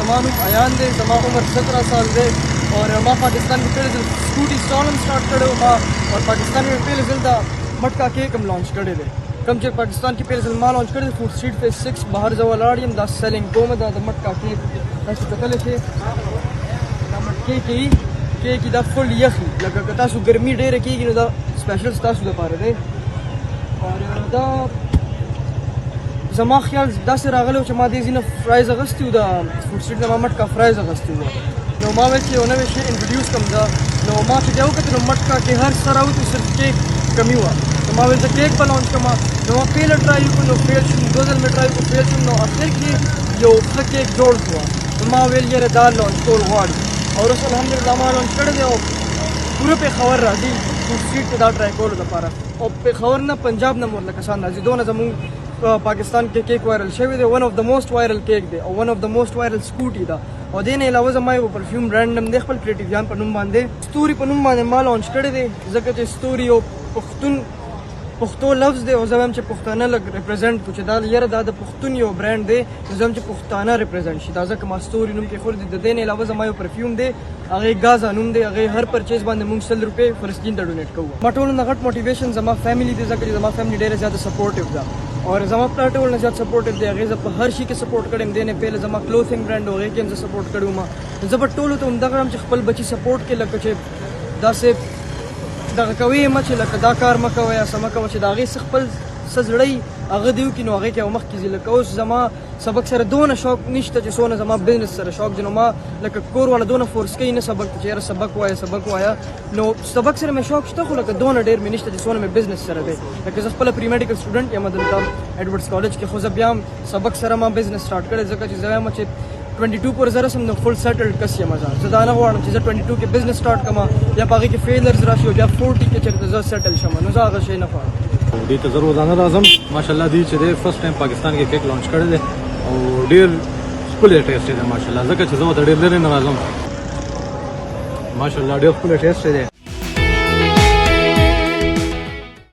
زما نوم ایان دی، زما عمر 17 سال دی اور ما پاکستان کې پہلے ځل سکوټي سټال هم سٹارټ کړی و ما اور پاکستان کې پہلے ځل دا مټکا کیک هم لانچ کړی دی کوم چې پاکستان کې پہلے ځل ما لانچ کړی دی فوډ سټریټ فیس 6 بهر زه ولاړ یم دا سیلینګ کوم دا د مټکا کیک تاسو کتلی شئ دا مټکې کیک دا فل یخي لکه که تاسو ګرمي ډېره کېږي نو دا سپیشل ستاسو دپاره دی اور دا زما خیال داسې راغلی و چې ما دې ځینې فرایز اغوستي وو د فوډ سټریټ نه ما مټکا فرایز اغوستي وو نو ما ویل چې یو نوی شی انټروډیوس کړم دا نو ما چې بیا وکتل نو مټکا کې هر څه راوتو صرف کیک کمی وه نو ما ویل زه کیک به لانچ کړم نو ما پیله ټرای وکړو نو فیل شوم 2 ځل مې ټرای وکړو فیل شوم نو اخر کې یو ښه کیک جوړ شو نو ما ویل یاره دا لانچ کول غواړي او اوس الحمدلله ما لانچ کړی دی او پوره پېښور راځي فوډ سټریټ ته دا ټرای کولو دپاره او پېښور نه پنجاب نه مور لکه شان راځي دونه زمونږ پاکستان کې کیک وایرل شوی دی ون آف د موسٹ وایرل کیک دی او ون آف د موسٹ وایرل سکوټي ده او دې نه علاوه زما یو پرفیوم برانډ نم دی خپل کریټیو جان په نوم باندې ستوري په نوم باندې ما لانچ کړی دی ځکه چې ستوري یو پښتو لفظ دی او زه وایم چې پښتانه لږ ریپرزینټ کړو چې دا یاره دا د پښتون یو برانډ دی نو زه وایم چې پښتانه ریپرزینټ شي دا ځکه ما ستوري نوم کېښودی دی د دې نه علاوه زما یو پرفیوم دی هغې ګازا نوم دی هغې هر پرچیز باندې موږ 100 روپۍ فلسطین ته ډونیټ کوو ما ټولو نه غټ موټیویشن زما فیملی دی ځکه چې زما فیملی ډېره زیاته سپورټیو ده اور زما پلار ټول نه زیات سپورټیو دی هغې زه په هر شي کې سپورټ کړی یم دې نه پهله زما کلوتھنګ برانډ و هغې کې هم زه سپورټ کړی وم زه به ټولو ته همدغه وایم چې خپل بچي سپورټ کړي لکه چې داسې دغه کوي مه چې لکه دا کار مه کوئ یا څه مه کوه چې د هغې څه خپل څه زړه وي هغه دې وکړي نو هغې کې او مخکې ځي لکه اوس زما سبق سره دونه شوق نشته چې څونه زما بزنس سره شوق دی نو ما لکه کور والا دونه فورس کوي نه سبق ته چې یاره سبق وایه نو سبق سره مې شوق شته خو لکه دونه ډېر مې نشته چې څونه مې بزنس سره دی لکه زه خپله پري میډیکل سټوډنټ یم دلته ایډورډز کالج کې خو زه بیا هم سبق سره ما بزنس سټارټ کړی ځکه چې زه وایم چې 22 پورې زه رسم نو فل سیټلډ کس یم زه دا نه غواړم چې زه 22 کې بزنس سټارټ کړم بیا په هغې کې فیلرز راشي او بیا 40 کې چېرته زه سیټل شم نو زه هغه شی نه غواړم دې ته زه روزانه راځم ماشاءالله دی چې دی فرست ټایم پاکستان کې کیک لانچ کړی دی او ډېر ښکلی ټیسټ دی ماشاءالله ځکه چې زه ورته ډېر لرې نه راځم ماشاءالله ډېر ښکلی ټیسټ دی